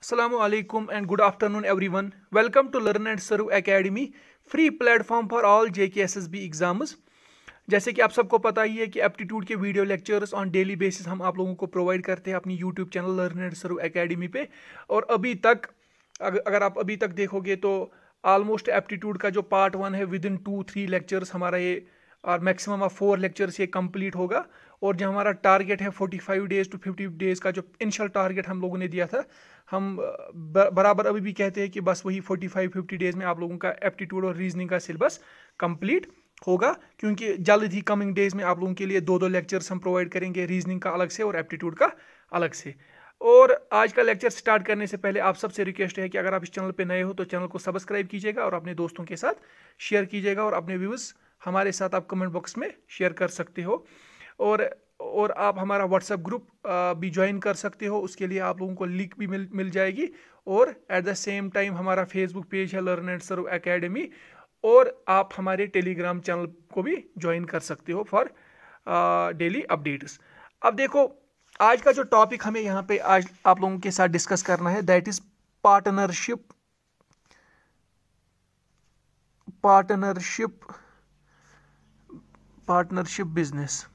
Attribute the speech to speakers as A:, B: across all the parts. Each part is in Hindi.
A: Assalamualaikum and good afternoon everyone. Welcome to Learn and Serve Academy, free platform for all JKSSB exams. जैसे कि आप सबको पता ही है कि एप्टीट्यूड के video lectures on daily basis हम आप लोगों को प्रोवाइड करते हैं अपनी YouTube channel Learn and Serve Academy पे। और अभी तक अगर आप अभी तक देखोगे तो ऑलमोस्ट एप्टीट्यूड का जो पार्ट 1 है विद इन 2-3 लेक्चर्स हमारा ये और मैक्सिमम ऑफ 4 लेक्चर्स ये कंप्लीट होगा। और जो हमारा टारगेट है 45 डेज टू 50 डेज का जो इनिशियल टारगेट हम लोगों ने दिया था, हम बराबर अभी भी कहते हैं कि बस वही 45-50 डेज में आप लोगों का एप्टीट्यूड और रीजनिंग का सिलेबस कंप्लीट होगा। क्योंकि जल्द ही कमिंग डेज में आप लोगों के लिए 2-2 लेक्चर्स हम प्रोवाइड करेंगे, रीजनिंग का अलग से और एप्टीट्यूड का अलग से। और आज का लेक्चर स्टार्ट करने से पहले आप सबसे रिक्वेस्ट है कि अगर आप इस चैनल पे नए हो तो चैनल को सब्सक्राइब कीजिएगा और अपने दोस्तों के साथ शेयर कीजिएगा और अपने व्यूज़ हमारे साथ आप कमेंट बॉक्स में शेयर कर सकते हो। और आप हमारा व्हाट्सएप ग्रुप भी ज्वाइन कर सकते हो, उसके लिए आप लोगों को लिंक भी मिल जाएगी। और एट द सेम टाइम हमारा फेसबुक पेज है लर्न एंड सर्व एकेडमी, और आप हमारे टेलीग्राम चैनल को भी ज्वाइन कर सकते हो फॉर डेली अपडेट्स। अब देखो, आज का जो टॉपिक हमें यहाँ पे आज आप लोगों के साथ डिस्कस करना है, दैट इज पार्टनरशिप बिजनेस।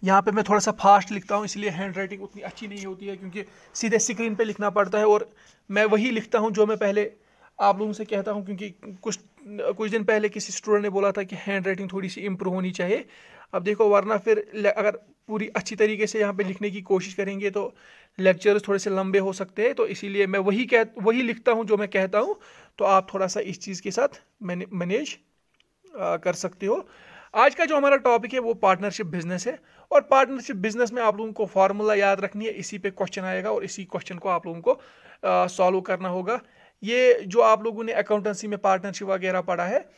A: यहाँ पे मैं थोड़ा सा फास्ट लिखता हूँ, इसलिए हैंड राइटिंग उतनी अच्छी नहीं होती है क्योंकि सीधे स्क्रीन पे लिखना पड़ता है। और मैं वही लिखता हूँ जो मैं पहले आप लोगों से कहता हूँ, क्योंकि कुछ दिन पहले किसी स्टूडेंट ने बोला था कि हैंड राइटिंग थोड़ी सी इम्प्रूव होनी चाहिए। अब देखो, वरना फिर अगर पूरी अच्छी तरीके से यहाँ पे लिखने की कोशिश करेंगे तो लेक्चर्स थोड़े से लंबे हो सकते हैं। तो इसीलिए मैं वही लिखता हूँ जो मैं कहता हूँ, तो आप थोड़ा सा इस चीज़ के साथ मैनेज कर सकते हो। आज का जो हमारा टॉपिक है वो पार्टनरशिप बिजनेस है। और पार्टनरशिप बिजनेस में आप लोगों को फार्मूला याद रखनी है, इसी पे क्वेश्चन आएगा और इसी क्वेश्चन को आप लोगों को सॉल्व करना होगा। ये जो आप लोगों ने अकाउंटेंसी में पार्टनरशिप वगैरह पढ़ा है,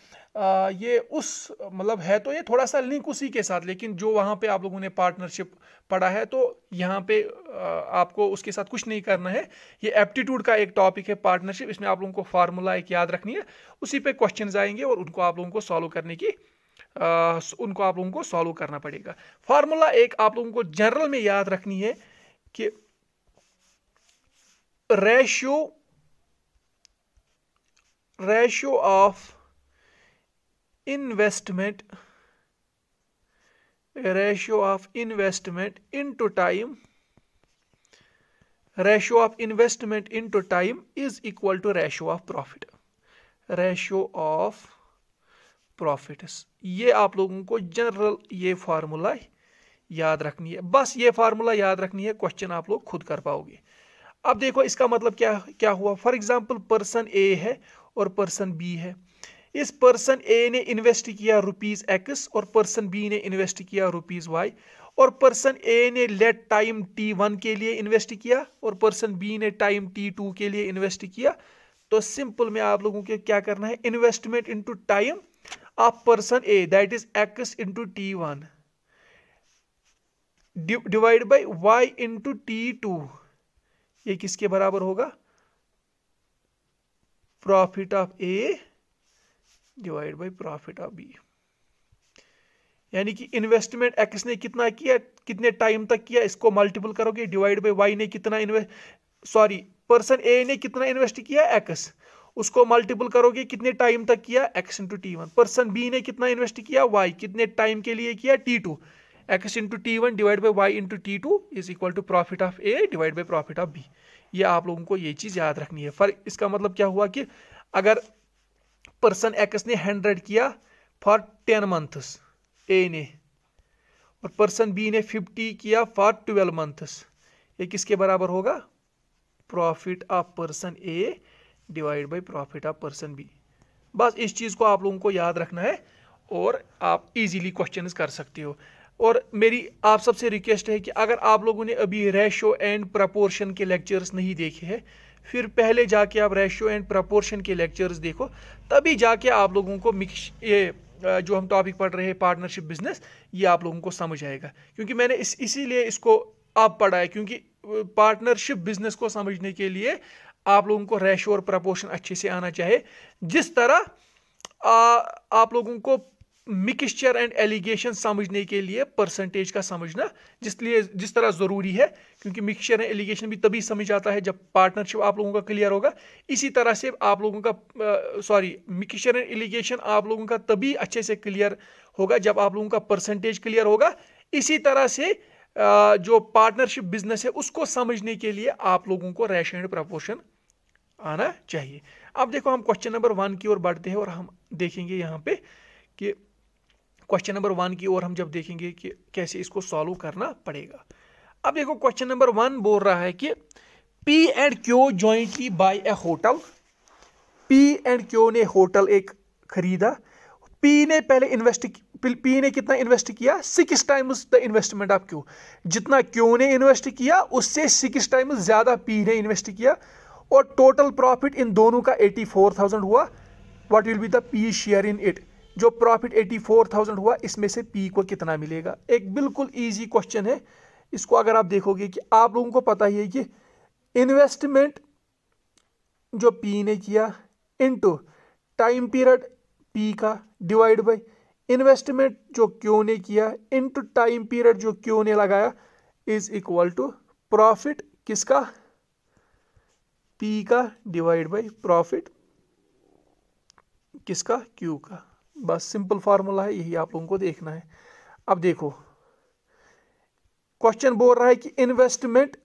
A: ये उस मतलब है, तो ये थोड़ा सा लिंक उसी के साथ, लेकिन जो वहाँ पे आप लोगों ने पार्टनरशिप पढ़ा है तो यहाँ पे आपको उसके साथ कुछ नहीं करना है। ये एप्टीट्यूड का एक टॉपिक है पार्टनरशिप, इसमें आप लोगों को फार्मूला एक याद रखनी है, उसी पे क्वेश्चन आएंगे और उनको आप लोगों को सॉल्व करना पड़ेगा। फार्मूला एक आप लोगों को जनरल में याद रखनी है कि ratio of investment into time is equal to ratio of profits. ये आप लोगों को जनरल ये फार्मूला याद रखनी है, बस ये फार्मूला याद रखनी है, क्वेश्चन आप लोग खुद कर पाओगे। अब देखो, इसका मतलब क्या हुआ। फॉर एग्जांपल, पर्सन ए है और पर्सन बी है। इस पर्सन ए ने इन्वेस्ट किया ₹X और पर्सन बी ने इन्वेस्ट किया ₹Y, और पर्सन ए ने लेट टाइम T1 के लिए इन्वेस्ट किया और पर्सन बी ने टाइम T2 के लिए इन्वेस्ट किया। तो सिंपल में आप लोगों को क्या करना है, investment into time of person A, that is X into T1 divide by Y into T2, ये किसके बराबर होगा, profit of A divide by profit of B. यानी कि इन्वेस्टमेंट X ने कितना किया, कितने टाइम तक किया, इसको मल्टीपल करोगे, डिवाइड बाई Y ने कितना पर्सन ए ने कितना इन्वेस्ट किया X, उसको मल्टीपल करोगे, कितने टाइम तक किया X into T1। Person B ने कितना इन्वेस्ट किया Y, कितने टाइम के लिए किया T2, X into T1 divide by Y into T2 is equal to profit of A divide by profit of B. ये आप लोगों को ये चीज याद रखनी है। इसका मतलब क्या हुआ कि अगर पर्सन X ने 100 किया फॉर 10 मंथ्स ए ने, और पर्सन बी ने 50 किया फॉर 12 मंथ्स, ये किसके बराबर होगा, profit of person A divide by profit of person B. बस इस चीज को आप लोगों को याद रखना है और आप इजीली क्वेश्चंस कर सकते हो। और मेरी आप सबसे रिक्वेस्ट है कि अगर आप लोगों ने अभी रेशियो एंड प्रपोर्शन के लेक्चर्स नहीं देखे हैं, फिर पहले जाके आप रेशियो एंड प्रपोर्शन के लेक्चर्स देखो, तभी जाके आप लोगों को ये जो हम टॉपिक पढ़ रहे हैं पार्टनरशिप बिजनेस, ये आप लोगों को समझ आएगा। क्योंकि मैंने इसीलिए इसको आप पढ़ा है, क्योंकि पार्टनरशिप बिजनेस को समझने के लिए आप लोगों को रेशियो और प्रपोर्शन अच्छे से आना चाहिए। जिस तरह आप लोगों को मिक्सचर एंड एलिगेशन समझने के लिए परसेंटेज का समझना जिस तरह ज़रूरी है, क्योंकि मिक्सचर एंड एलिगेशन भी तभी समझ आता है जब पार्टनरशिप आप लोगों का क्लियर होगा। इसी तरह से आप लोगों का मिक्सचर एंड एलिगेशन आप लोगों का तभी अच्छे से क्लियर होगा जब आप लोगों का परसेंटेज क्लियर होगा। इसी तरह से जो पार्टनरशिप बिजनेस है उसको समझने के लिए आप लोगों को रेशियो एंड प्रपोर्शन आना चाहिए। अब देखो हम क्वेश्चन नंबर 1 की ओर बढ़ते हैं और हम देखेंगे यहाँ पे कि क्वेश्चन नंबर 1 की ओर हम जब देखेंगे कि कैसे इसको सॉल्व करना पड़ेगा। अब देखो क्वेश्चन नंबर 1 बोल रहा है कि P and Q jointly buy a hotel. P and Q ने होटल एक खरीदा। P ने कितना इन्वेस्ट किया? 6 times the investment of Q। जितना Q ने इन्वेस्ट किया उससे 6 टाइम्स ज्यादा P ने इन्वेस्ट किया और टोटल प्रॉफिट इन दोनों का 84,000 हुआ। What will be the P share in it? जो प्रॉफिट 84,000 हुआ इसमें से P को कितना मिलेगा? एक बिल्कुल इजी क्वेश्चन है। इसको अगर आप देखोगे कि आप लोगों को पता ही है कि इन्वेस्टमेंट जो P ने किया इनटू टाइम पीरियड P का डिवाइड बाय इन्वेस्टमेंट जो Q ने किया इनटू टाइम पीरियड जो Q ने लगाया इज इक्वल टू प्रॉफिट किसका? P का डिवाइड बाय प्रॉफिट किसका? Q का। बस सिंपल फार्मूला है, यही आप लोगों को देखना है। अब देखो क्वेश्चन बोल रहा है कि इन्वेस्टमेंट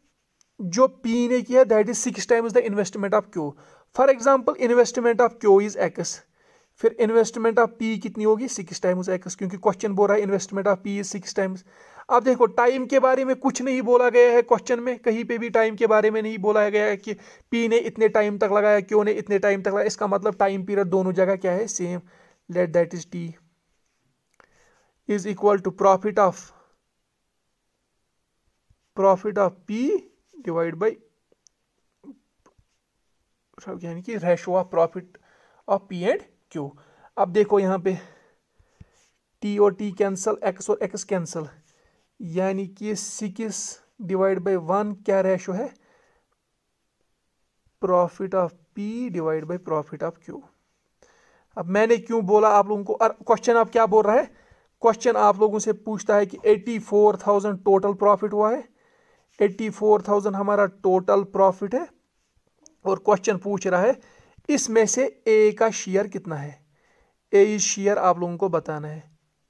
A: जो P ने किया that is 6 times the investment of Q। For example investment of Q is X, फिर इन्वेस्टमेंट ऑफ P कितनी होगी? 6 टाइम्स X, क्योंकि क्वेश्चन बोल रहा है investment of P is 6 times. अब देखो टाइम के बारे में कुछ नहीं बोला गया है क्वेश्चन में, कहीं पे भी टाइम के बारे में नहीं बोला गया है कि P ने इतने टाइम तक लगाया, Q ने इतने टाइम तक लगाया। इसका मतलब टाइम पीरियड दोनों जगह क्या है? Same. Let that is T is equal to profit of P divide by यानी कि ratio of profit of P and Q। अब देखो यहाँ पे T और T कैंसल, X और X कैंसल, यानी कि 6 डिवाइड बाई 1 क्या रेशो है? Profit of P divide by profit of Q। अब मैंने क्यों बोला आप लोगों को, क्वेश्चन आप क्या बोल रहा है? क्वेश्चन आप लोगों से पूछता है कि 84,000 टोटल प्रॉफिट हुआ है, 84,000 हमारा टोटल प्रॉफिट है और क्वेश्चन पूछ रहा है इसमें से A का शेयर कितना है? A शेयर आप लोगों को बताना है।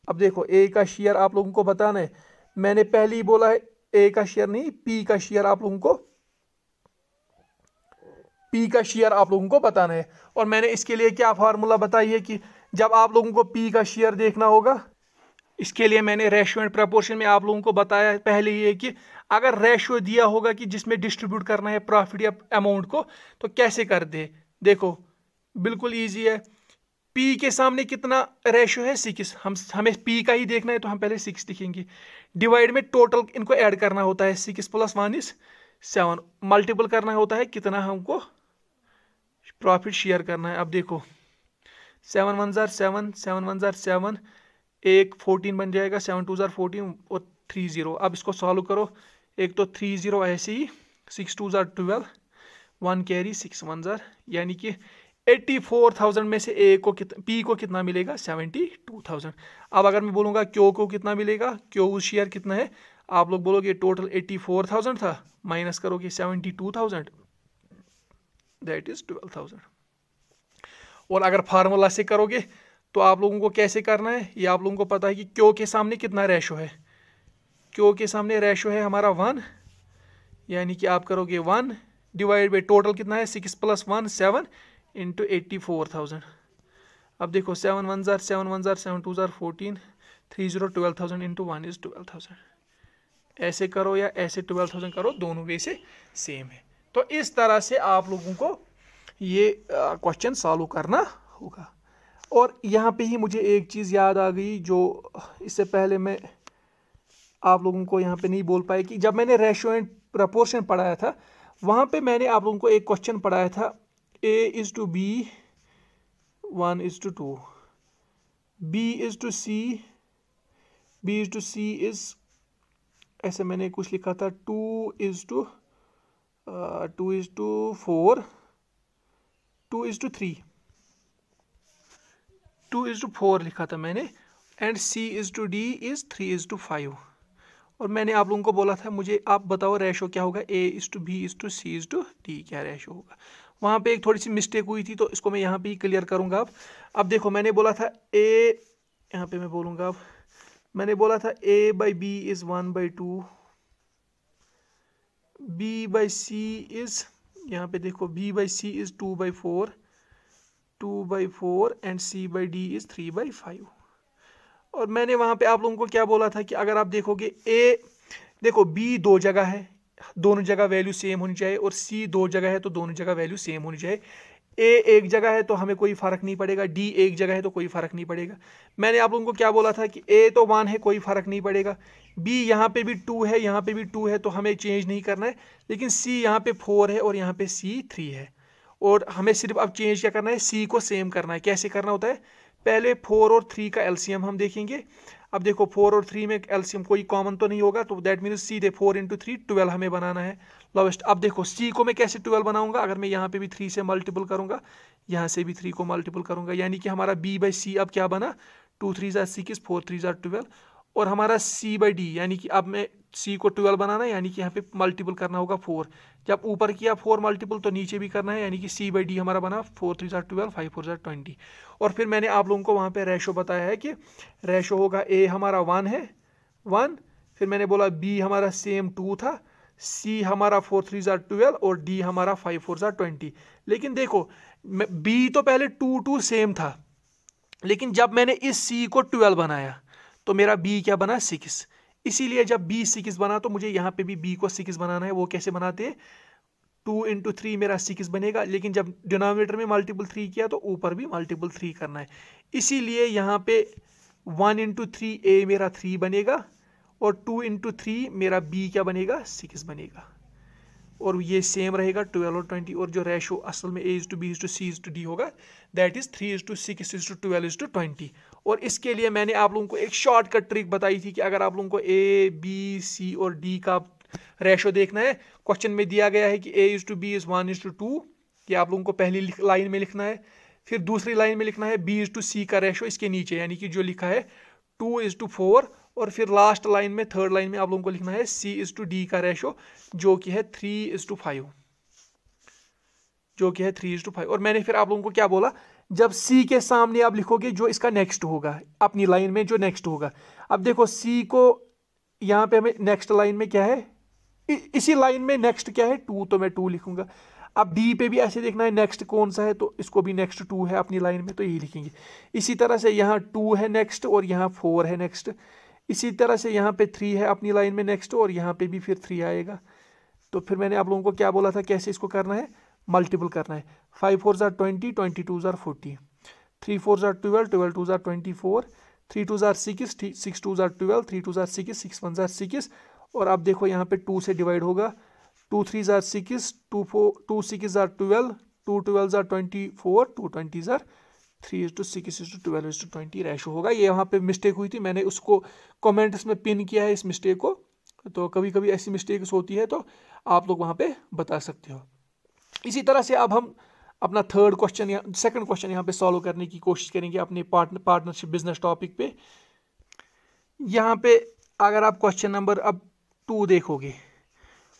A: अब देखो A का शेयर आप लोगों को बताना है, मैंने पहले ही बोला है A का शेयर नहीं, P का शेयर आप लोगों को बताना है। और मैंने इसके लिए क्या फार्मूला बताई है कि जब आप लोगों को P का शेयर देखना होगा, इसके लिए मैंने रेशियो एंड प्रपोर्शन में आप लोगों को बताया पहले ही है कि अगर रेशियो दिया होगा कि जिसमें डिस्ट्रीब्यूट करना है प्रॉफिट या अमाउंट को, तो कैसे कर दे? देखो बिल्कुल इजी है। P के सामने कितना रेशियो है? 6। हमें P का ही देखना है तो हम पहले 6 लिखेंगे। डिवाइड में टोटल इनको ऐड करना होता है, 6 + 1 इज 7। मल्टीपल करना होता है कितना हमको प्रॉफिट शेयर करना है। अब देखो 7 × 1 = 7, 7 × 1 = 7, एक 14 बन जाएगा, 7 × 2 = 14 और 3 0। अब इसको सॉल्व करो, एक तो 3 0 ऐसे ही, 6 × 2 = 12, 1 कैरी, 6 × 1 = यानी कि 84,000 में से P को कितना मिलेगा? 72,000। अब अगर मैं बोलूँगा Q को कितना मिलेगा, Q शेयर कितना है? आप लोग बोलोगे टोटल 84,000 था, माइनस करोगे 72,000, दैट इज 12,000। और अगर फार्मूला से करोगे तो आप लोगों को कैसे करना है ये आप लोगों को पता है कि Q के सामने कितना रेशो है? Q के सामने रेशो है हमारा 1, यानी कि आप करोगे 1 डिवाइड बाई टोटल कितना है? 6 + 1 7 इंटू 84,000। अब देखो 7 × 1 = 7 × 1 = 7 × 2 = 14, 3 0 12,000 इंटू 1 इज 12,000। ऐसे करो या ऐसे 12,000 करो, दोनों वे से सेम है। तो इस तरह से आप लोगों को ये क्वेश्चन सॉल्व करना होगा। और यहाँ पे ही मुझे एक चीज़ याद आ गई जो इससे पहले मैं आप लोगों को यहाँ पे नहीं बोल पाया कि जब मैंने रेशियो एंड प्रपोर्शन पढ़ाया था वहाँ पे मैंने आप लोगों को एक क्वेश्चन पढ़ाया था A/B 1:2, B/C इज ऐसे मैंने कुछ लिखा था 2:4, 2:3, 2:4 लिखा था मैंने। And C is to D is 3:5। और मैंने आप लोगों को बोला था मुझे आप बताओ रेशो क्या होगा, A is to B is to C is to D क्या रेशो होगा। वहाँ पे एक थोड़ी सी मिस्टेक हुई थी तो इसको मैं यहाँ पे ही क्लियर करूँगा। अब देखो मैंने बोला था A, यहाँ पे मैं बोलूँगा अब, मैंने बोला था A/B इज़ 1/2, B/C इज़, यहाँ पे देखो B/C is 2/4 and C/D is 3/5। और मैंने वहाँ पे आप लोगों को क्या बोला था कि अगर आप देखोगे A, देखो B दो जगह है, दोनों जगह वैल्यू सेम होनी चाहिए, और C दो जगह है तो दोनों जगह वैल्यू सेम होनी चाहिए। A एक जगह है तो हमें कोई फ़र्क नहीं पड़ेगा, D एक जगह है तो कोई फ़र्क नहीं पड़ेगा। मैंने आप लोगों को क्या बोला था कि A तो 1 है, कोई फ़र्क नहीं पड़ेगा, B यहाँ पे भी 2 है, यहाँ पे भी 2 है, तो हमें चेंज नहीं करना है। लेकिन C यहाँ पे 4 है और यहाँ पे C 3 है, और हमें सिर्फ अब चेंज क्या करना है, C को सेम करना है। कैसे करना होता है, पहले 4 और 3 का एलसीएम हम देखेंगे। अब देखो 4 और 3 में एलसीएम कोई कॉमन तो नहीं होगा, तो दैट मीन्स सीधे 4 × 3 12 हमें बनाना है लोवेस्ट। अब देखो C को मैं कैसे 12 बनाऊंगा, अगर मैं यहाँ पे भी 3 से मल्टीपल करूंगा, यहाँ से भी 3 को मल्टीपल करूंगा, यानी कि हमारा B/C अब क्या बना, 2 3 = 6, 4 3 = 12। और हमारा C/D, यानी कि अब मैं C को 12 बनाना है, यानी कि यहाँ पे मल्टीपल करना होगा 4। जब ऊपर किया 4 मल्टीपल तो नीचे भी करना है, यानी कि C/D हमारा बना 4 3 = 12, 5 4 = 20। और फिर मैंने आप लोगों को वहाँ पे रेशो बताया है कि रेशो होगा A हमारा 1 है 1, फिर मैंने बोला B हमारा सेम 2 था, C हमारा 4 3 = 12 और D हमारा 5 4 = 20। लेकिन देखो B तो पहले 2 2 सेम था, लेकिन जब मैंने इस C को 12 बनाया तो मेरा B क्या बना, 6। इसीलिए जब B 6 बना तो मुझे यहाँ पे भी B को 6 बनाना है। वो कैसे बनाते हैं, 2 × 3 मेरा 6 बनेगा, लेकिन जब डिनोमिनेटर में मल्टीपल 3 किया तो ऊपर भी मल्टीपल 3 करना है। इसीलिए यहाँ पे 1 × 3 A मेरा 3 बनेगा, और 2 × 3 मेरा B क्या बनेगा, 6 बनेगा। और ये सेम रहेगा 12 और 20। और जो रेशो असल में A/B/C/D होगा, दैट इज 3:6:12:20। और इसके लिए मैंने आप लोगों को एक शॉर्टकट ट्रिक बताई थी कि अगर आप लोगों को A, B, C और D का रेशो देखना है, क्वेश्चन में दिया गया है कि A/B इज 1:2, ये आप लोगों को पहली लाइन में लिखना है। फिर दूसरी लाइन में लिखना है B/C का रेशो इसके नीचे, यानी कि जो लिखा है 2:4। और फिर लास्ट लाइन में, थर्ड लाइन में आप लोगों को लिखना है C/D का रेशो, जो कि है 3:5, जो कि है 3:5। और मैंने फिर आप लोगों को क्या बोला, जब C के सामने आप लिखोगे जो इसका नेक्स्ट होगा, अपनी लाइन में जो नेक्स्ट होगा। अब देखो C को यहाँ पे हमें नेक्स्ट लाइन में क्या है, इसी लाइन में नेक्स्ट क्या है, 2, तो मैं 2 लिखूंगा। अब D पे भी ऐसे देखना है नेक्स्ट कौन सा है, तो इसको भी नेक्स्ट 2 है अपनी लाइन में, तो यही लिखेंगे। इसी तरह से यहाँ 2 है नेक्स्ट, और यहाँ 4 है नेक्स्ट। इसी तरह से यहाँ पे 3 है अपनी लाइन में नेक्स्ट, और यहाँ पे भी फिर 3 आएगा। तो फिर मैंने आप लोगों को क्या बोला था, कैसे इसको करना है, मल्टीपल करना है। 5 4 = 20, 22 = 40, 3 4 = 12, 12 2 = 24, 3 2 = 6, 6 2 = 12, 3 2 = 6, 6 1 = 6। और अब देखो यहाँ पे 2 से डिवाइड होगा, 2 3 = 6, 2 6 = 12, 2 12 = 24, 2 20 = 3:6:12:20 रेशो होगा। ये यहाँ पे मिस्टेक हुई थी, मैंने उसको कमेंट्स में पिन किया है इस मिस्टेक को। तो कभी कभी ऐसी मिस्टेक्स होती है, तो आप लोग वहाँ पे बता सकते हो। इसी तरह से अब हम अपना थर्ड क्वेश्चन या सेकंड क्वेश्चन यहाँ पे सॉल्व करने की कोशिश करेंगे अपने पार्टनरशिप बिजनेस टॉपिक पे। यहाँ पे अगर आप क्वेश्चन नंबर अब 2 देखोगे,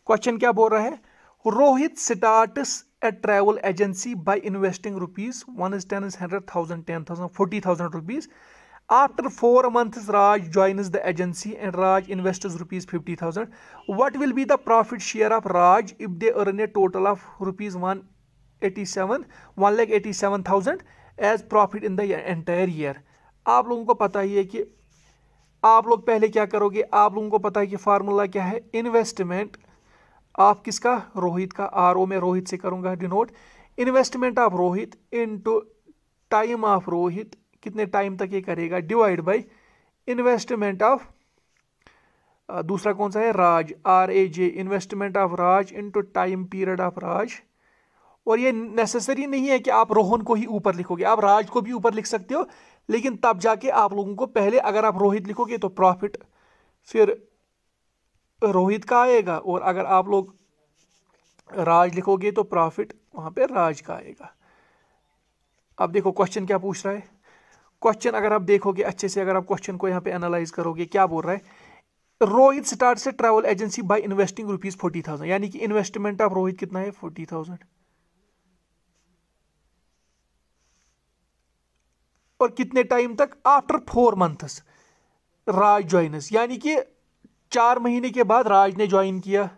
A: क्वेश्चन क्या बोल रहा है, Rohit starts a travel agency by investing rupees 1 is 10 is 100,000 10,000 40,000 rupees. After 4 months Raj joins the agency and Raj invests rupees 50,000. What will be the profit share of Raj if they earn a total of rupees 1,87,000 as profit in the entire year? आप लोगों को पता ही है कि आप लोग पहले क्या करोगे, आप लोगों को पता है कि फार्मूला क्या है, इन्वेस्टमेंट आप किसका, रोहित का, RO में रोहित से करूंगा denote, investment of Rohit into time of Rohit, कितने टाइम तक ये करेगा, डिवाइड बाय इन्वेस्टमेंट ऑफ दूसरा कौन सा है, Raj, RAJ, investment of Raj into time period of Raj. और ये नेसेसरी नहीं है कि आप रोहन को ही ऊपर लिखोगे, आप राज को भी ऊपर लिख सकते हो, लेकिन तब जाके आप लोगों को पहले अगर आप रोहित लिखोगे तो प्रॉफिट फिर रोहित का आएगा, और अगर आप लोग राज लिखोगे तो प्रॉफिट वहां पे राज का आएगा। अब देखो क्वेश्चन क्या पूछ रहा है, क्वेश्चन अगर आप देखोगे अच्छे से, अगर आप क्वेश्चन को यहाँ पे एनालाइज करोगे, क्या बोल रहा है, रोहित स्टार्ट से ट्रैवल एजेंसी बाय इन्वेस्टिंग ₹40,000, यानी कि इन्वेस्टमेंट ऑफ रोहित कितना है 40,000, और कितने टाइम तक, आफ्टर 4 मंथ्स राज ज्वाइनस, यानी कि 4 महीने के बाद राज ने ज्वाइन किया,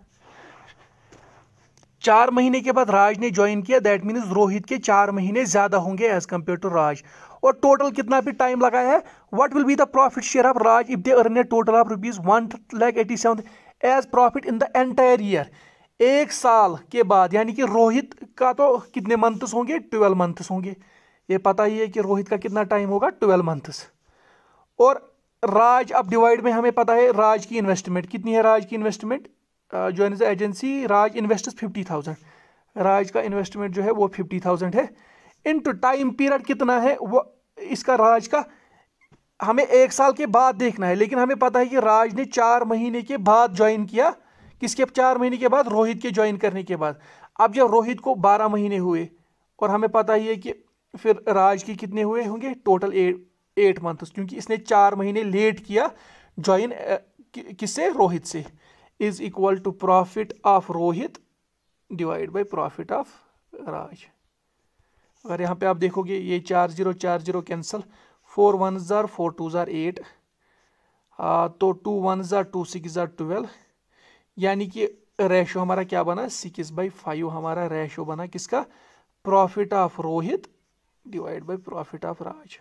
A: 4 महीने के बाद राज ने ज्वाइन किया, दैट मीन्स रोहित के 4 महीने ज्यादा होंगे एज कंपेयर टू राज। और टोटल कितना भी टाइम लगा है, what will be the profit share of Raj if they earn a total of ₹1,87,000 as profit in the entire year. एक साल के बाद, यानी कि रोहित का तो कितने मंथ्स होंगे, 12 मंथ्स होंगे, ये पता ही है कि रोहित का कितना टाइम होगा, 12 मंथ्स। और राज, अब डिवाइड में हमें पता है राज की इन्वेस्टमेंट कितनी है, राज की investment join the agency, Raj invests 50,000, राज का इन्वेस्टमेंट जो है वो 50,000 है, इनटू टाइम पीरियड कितना है वो इसका, राज का हमें एक साल के बाद देखना है, लेकिन हमें पता है कि राज ने 4 महीने के बाद ज्वाइन किया, किसके 4 महीने के बाद, रोहित के ज्वाइन करने के बाद। अब जब रोहित को 12 महीने हुए, और हमें पता ही है कि फिर राज की कितने हुए होंगे, टोटल 8 मंथ्स, क्योंकि इसने 4 महीने लेट किया ज्वाइन किससे, रोहित से, is equal to profit of Rohit divide by profit of Raj. अगर यहाँ पे आप देखोगे ये 4 0 कैंसल, 4 1 जार 4 2 जार 8, तो 2 1 जार 2 6 जार 12, यानी कि रेशो हमारा क्या बना, 6/5 हमारा रेशो बना किसका, profit of Rohit divide by profit of Raj,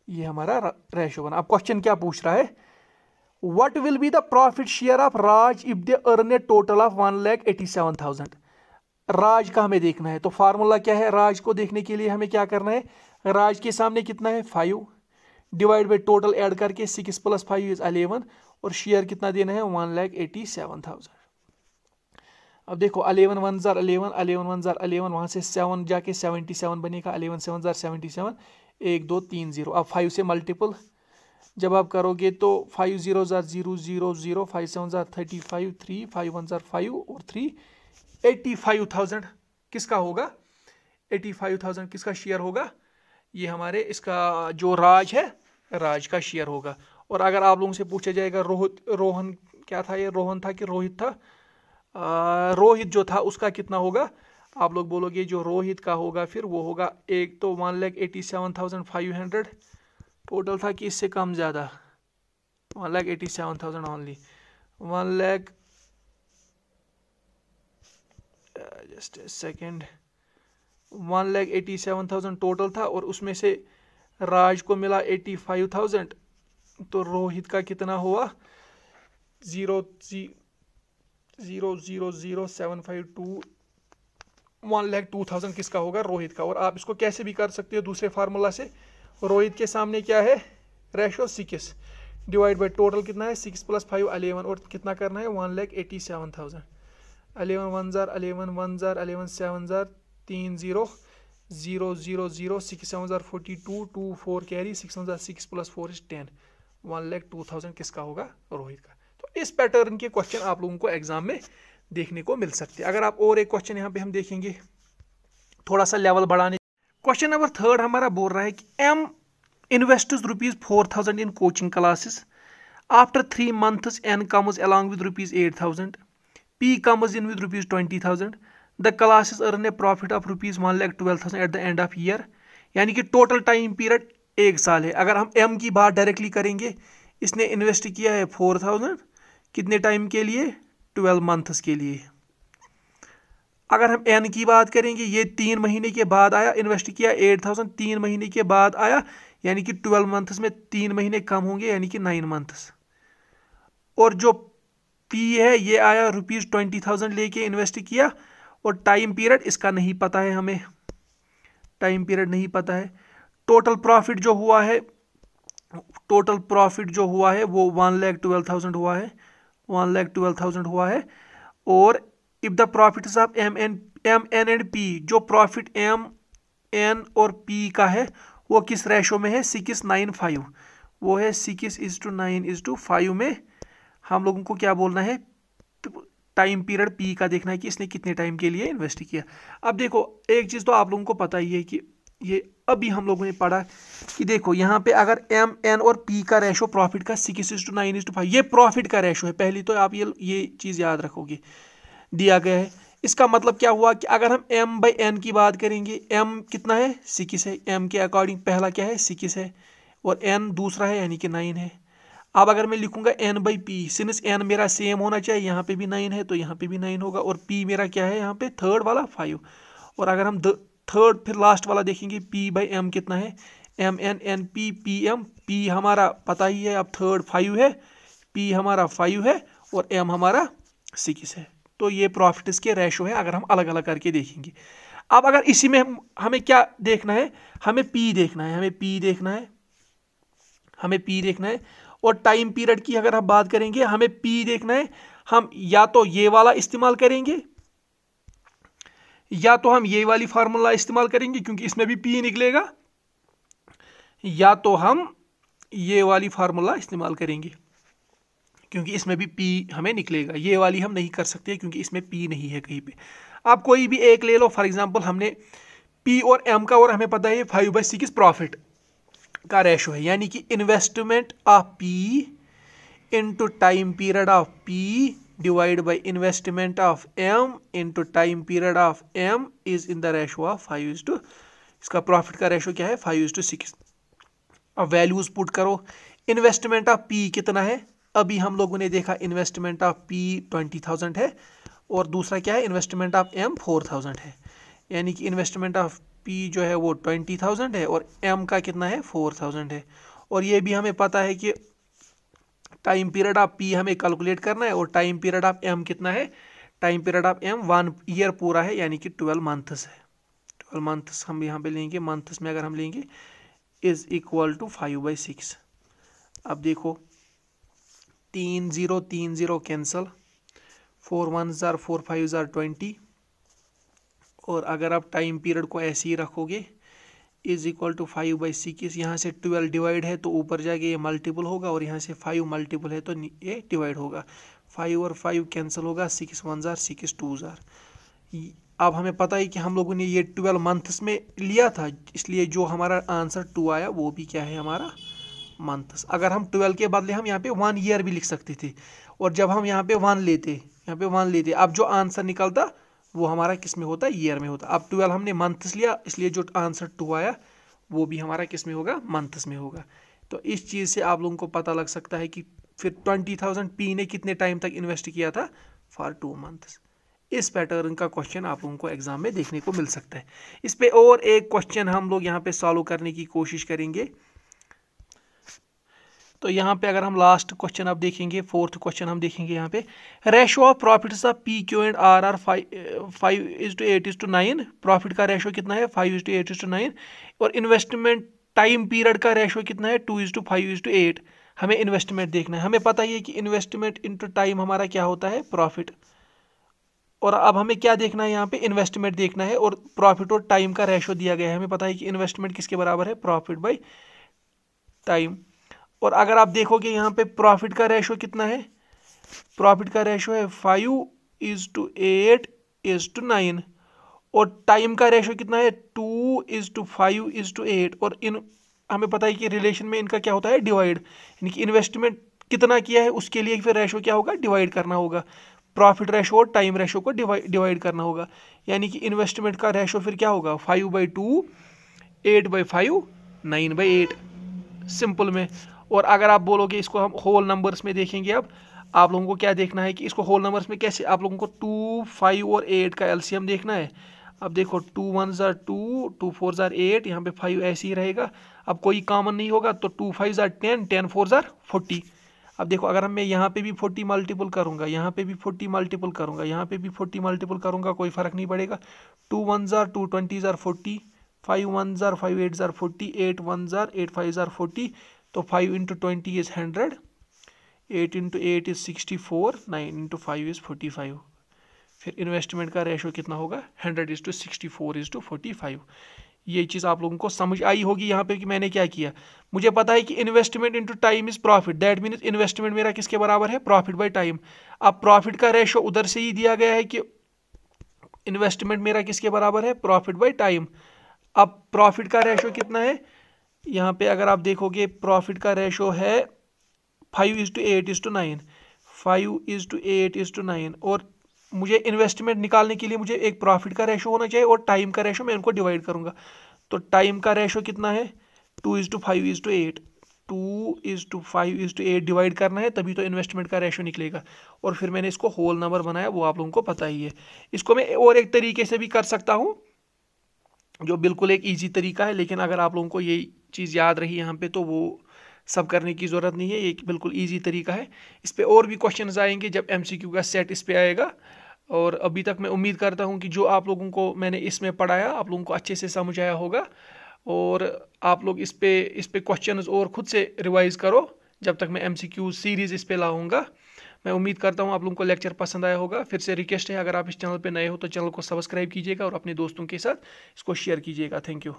A: ये हमारा रेशो बना। अब क्वेश्चन क्या पूछ रहा है, what will be the profit share of Raj if they earn a total of 1,87,000। राज का हमें देखना है, तो फार्मूला क्या है, राज को देखने के लिए हमें क्या करना है, राज के सामने कितना है 5, डिवाइड बाय टोटल ऐड करके 6 + 5 इज 11, और शेयर कितना देना है 1,87,000। अब देखो 11 1 जार 11, 11 1 जार 11, वहां से 7 जाके 77 बनेगा, 11 7 जार 77, 1 2 3 0। अब 5 से मल्टीपल जब आप करोगे तो 5 0 जार 0 0 0, 5 7 जार 35, 3 5 1 जार 5 और 3 85,000 किसका होगा, 85,000 किसका शेयर होगा, ये हमारे इसका जो राज है, राज का शेयर होगा। और अगर आप लोगों से पूछा जाएगा रोहन क्या था, ये रोहन था कि रोहित था, रोहित जो था उसका कितना होगा, आप लोग बोलोगे जो रोहित का होगा फिर वो होगा, एक तो 1,87,500 टोटल था कि इससे कम ज़्यादा, 1,87,000 only, 1 lakh just second, 1,87,000 total था, और उसमें से राज को मिला 85,000, तो रोहित का कितना हुआ 0,00752, 1,02,000 किसका होगा, रोहित का। और आप इसको कैसे भी कर सकते हो दूसरे फार्मूला से, रोहित के सामने क्या है रेशो 6 डिवाइड बाय टोटल कितना है 6 + 5 11, और कितना करना है 1,87,000, 11 1 jar 11 1 jar 11 7 jar 3 0 0 0 0, 6 7 jar 42, 2 4 carry, 6 1 jar 6 + 4 is 10, 1,02,000 किसका होगा, रोहित का। तो इस पैटर्न के क्वेश्चन आप लोगों को एग्जाम में देखने को मिल सकते हैं। अगर आप और एक क्वेश्चन यहाँ पे हम देखेंगे थोड़ा सा लेवल बढ़ाने, क्वेश्चन नंबर 3 हमारा बोल रहा है कि M invests ₹4,000 in coaching classes. After 3 months, N comes along with ₹8,000. P comes in with ₹20,000. The classes earn a profit of ₹1,12,000 at the end of year. यानी कि टोटल टाइम पीरियड 1 साल है। अगर हम M की बात डायरेक्टली करेंगे, इसने इन्वेस्ट किया है 4,000 कितने टाइम के लिए, 12 मंथ्स के लिए। अगर हम N की बात करेंगे, ये 3 महीने के बाद आया, इन्वेस्ट किया 8,000, 3 महीने के बाद आया, यानी कि 12 मंथ्स में 3 महीने कम होंगे, यानी कि 9 मंथ्स। और जो P है ये आया ₹20,000 लेके इन्वेस्ट किया, और टाइम पीरियड इसका नहीं पता है, हमें टाइम पीरियड नहीं पता है। टोटल प्रॉफिट जो हुआ है, वो 1,12,000 हुआ है, 1,12,000 हुआ है। और if the profits of M N and P, जो प्रॉफिट M N और P का है वो किस रेशो में है, 6:9:5, वो है 6:9:5 में। हम लोगों को क्या बोलना है, टाइम पीरियड P का देखना है कि इसने कितने टाइम के लिए इन्वेस्ट किया। अब देखो एक चीज़ तो आप लोगों को पता ही है कि ये अभी हम लोगों ने पढ़ा कि देखो यहाँ पे अगर एम एन और पी का रेशो प्रॉफिट का 6:9:5, ये प्रॉफिट का रेशो है। पहली तो आप ये चीज़ याद रखोगे, दिया गया है। इसका मतलब क्या हुआ कि अगर हम m बाई एन की बात करेंगे, m कितना है 6 है, m के अकॉर्डिंग पहला क्या है 6 है, और n दूसरा है यानी कि 9 है। अब अगर मैं लिखूंगा n by P, since n मेरा सेम होना चाहिए, यहाँ पे भी 9 है तो यहाँ पे भी 9 होगा, और p मेरा क्या है यहाँ पे थर्ड वाला 5। और अगर हम थर्ड फिर लास्ट वाला देखेंगे, p बाई m कितना है, m n n p p m, p हमारा पता ही है, अब थर्ड 5 है, p हमारा 5 है, और m हमारा 6 है। तो ये प्रॉफिट्स के रेशो है अगर हम अलग अलग करके देखेंगे। अब अगर इसी में हमें क्या देखना है, हमें p देखना है, हमें p देखना है, हमें p देखना है। और टाइम पीरियड की अगर हम बात करेंगे, हमें p देखना है। हम या तो ये वाला इस्तेमाल करेंगे, या तो हम ये वाली फार्मूला इस्तेमाल करेंगे क्योंकि इसमें भी p निकलेगा, या तो हम ये वाली फार्मूला इस्तेमाल करेंगे क्योंकि इसमें भी p हमें निकलेगा। ये वाली हम नहीं कर सकते क्योंकि इसमें p नहीं है कहीं पे। आप कोई भी एक ले लो, फॉर एग्जांपल हमने p और m का, और हमें पता है 5/6 प्रॉफिट का रेशो है, यानी कि investment of p into time period of p divide by investment of m into time period of m is in the ratio of 5:, इसका प्रॉफिट का रेशो क्या है 5:6। अब वैल्यूज पुट करो। इन्वेस्टमेंट ऑफ p कितना है, अभी हम लोगों ने देखा इन्वेस्टमेंट ऑफ p 20,000 है, और दूसरा क्या है इन्वेस्टमेंट ऑफ m 4,000 है, यानी कि इन्वेस्टमेंट ऑफ p जो है वो 20,000 है और m का कितना है 4,000 है। और ये भी हमें पता है कि टाइम पीरियड ऑफ p हमें कैलकुलेट करना है, और टाइम पीरियड ऑफ m कितना है, time period of m 1 year पूरा है, यानी कि 12 मंथ्स है। 12 मंथ्स हम यहाँ पे लेंगे, मंथ्स में अगर हम लेंगे इज इक्वल टू 5/6। अब देखो 3 0 3 0 cancel, 4 1s are 4 5s are 20, और अगर आप टाइम पीरियड को ऐसे ही रखोगे इज इक्वल टू 5/6, यहाँ से 12 डिवाइड है तो ऊपर जाके ये मल्टीपल होगा, और यहाँ से 5 मल्टीपल है तो ये डिवाइड होगा, 5 और 5 कैंसिल होगा, 6 1s are 6 2s are। अब हमें पता है कि हम लोगों ने ये 12 मंथ्स में लिया था, इसलिए जो हमारा आंसर 2 आया वो भी क्या है हमारा मंथ्स। अगर हम 12 के बदले हम यहाँ पे 1 ईयर भी लिख सकते थे, और जब हम यहाँ पे 1 लेते, यहाँ पे 1 लेते, अब जो आंसर निकलता वो हमारा किस में होता, ईयर में होता। अब 12 हमने मंथ्स लिया, इसलिए जो आंसर 2 आया वो भी हमारा किस में होगा, मंथ्स में होगा। तो इस चीज़ से आप लोगों को पता लग सकता है कि फिर 20,000 p ने कितने टाइम तक इन्वेस्ट किया था, फॉर 2 मंथ्स। इस पैटर्न का क्वेश्चन आप लोगों को एग्जाम में देखने को मिल सकता है। इस पे और एक क्वेश्चन हम लोग यहाँ पे सॉल्व करने की कोशिश करेंगे। तो यहाँ पे अगर हम लास्ट क्वेश्चन अब देखेंगे, फोर्थ क्वेश्चन हम देखेंगे यहाँ पे, ratio of profits of P Q and R are 5:8:9। Profit का रेशो कितना है 5:8:9, और इन्वेस्टमेंट टाइम पीरियड का रेशो कितना है 2:5:8। हमें इन्वेस्टमेंट देखना है, हमें पता ही है कि इन्वेस्टमेंट इंटू टाइम हमारा क्या होता है प्रॉफिट। और अब हमें क्या देखना है यहाँ पे, इन्वेस्टमेंट देखना है, और प्रॉफिट और टाइम का रेशो दिया गया है। हमें पता है कि इन्वेस्टमेंट किसके बराबर है, प्रॉफिट बाई टाइम। और अगर आप देखोगे यहाँ पे प्रॉफिट का रेशो कितना है, प्रॉफिट का रेशो है 5:8:9, और टाइम का रेशो कितना है 2:5:8। और इन हमें पता है कि रिलेशन में इनका क्या होता है डिवाइड, यानी कि इन्वेस्टमेंट कितना किया है उसके लिए फिर रेशो क्या होगा, डिवाइड करना होगा। प्रॉफिट रेशो और टाइम रेशो को डिवाइड करना होगा, यानी कि इन्वेस्टमेंट का रेशो फिर क्या होगा 5/2, 8/5, 9/8 सिंपल में। और अगर आप बोलोगे इसको हम होल नंबर्स में देखेंगे, अब आप लोगों को क्या देखना है कि इसको होल नंबर्स में कैसे, आप लोगों को 2, 5 और 8 का एलसीएम देखना है। अब देखो 2 1s are 2, 2 4s are 8, यहाँ पे 5 ऐसे ही रहेगा। अब कोई कॉमन नहीं होगा तो 2 5s are 10, 10 4s are 40। अब देखो अगर मैं यहाँ पे भी 40 मल्टीपल करूँगा, यहाँ पे भी 40 मल्टीपल करूँगा, यहाँ पे भी 40 मल्टीपल करूँगा, कोई फ़र्क नहीं पड़ेगा। 2 1s are 2, 20s are 40, 5 1s are 5 8s are 40, 8 1s are 8 5s are 40। तो 5 into 20 is 100, 8 into 8 is 64, 9 into 5 is 45। फिर इन्वेस्टमेंट का रेशो कितना होगा 100:64:45। ये चीज़ आप लोगों को समझ आई होगी यहाँ पे कि मैंने क्या किया। मुझे पता है कि investment into time is profit, that means investment मेरा किसके बराबर है, प्रॉफिट बाय टाइम। अब प्रॉफिट का रेशो उधर से ही दिया गया है कि इन्वेस्टमेंट मेरा किसके बराबर है, प्रॉफिट बाय टाइम। अब प्रॉफिट का रेशो कितना है, यहाँ पे अगर आप देखोगे प्रॉफिट का रेशो है 5:8:9, 5:8:9। और मुझे इन्वेस्टमेंट निकालने के लिए मुझे एक प्रॉफिट का रेशो होना चाहिए और टाइम का रेशो, मैं इनको डिवाइड करूंगा। तो टाइम का रेशो कितना है 2:5:8, 2:5:8 डिवाइड करना है, तभी तो इन्वेस्टमेंट का रेशो निकलेगा। और फिर मैंने इसको होल नंबर बनाया, वो आप लोगों को पता ही है। इसको मैं और एक तरीके से भी कर सकता हूँ, जो बिल्कुल एक इजी तरीका है, लेकिन अगर आप लोगों को ये चीज़ याद रही यहाँ पे तो वो सब करने की ज़रूरत नहीं है, ये बिल्कुल इजी तरीका है। इस पे और भी क्वेश्चंस आएंगे जब एमसीक्यू का सेट इस पे आएगा। और अभी तक मैं उम्मीद करता हूँ कि जो आप लोगों को मैंने इसमें पढ़ाया आप लोगों को अच्छे से समझ आया होगा। और आप लोग इस पे क्वेश्चंस और खुद से रिवाइज करो जब तक मैं एमसीक्यू सीरीज़ इस पे लाऊंगा। मैं उम्मीद करता हूँ आप लोगों को लेक्चर पसंद आया होगा। फिर से रिक्वेस्ट है, अगर आप इस चैनल पे नए हो तो चैनल को सब्सक्राइब कीजिएगा और अपने दोस्तों के साथ इसको शेयर कीजिएगा। Thank you.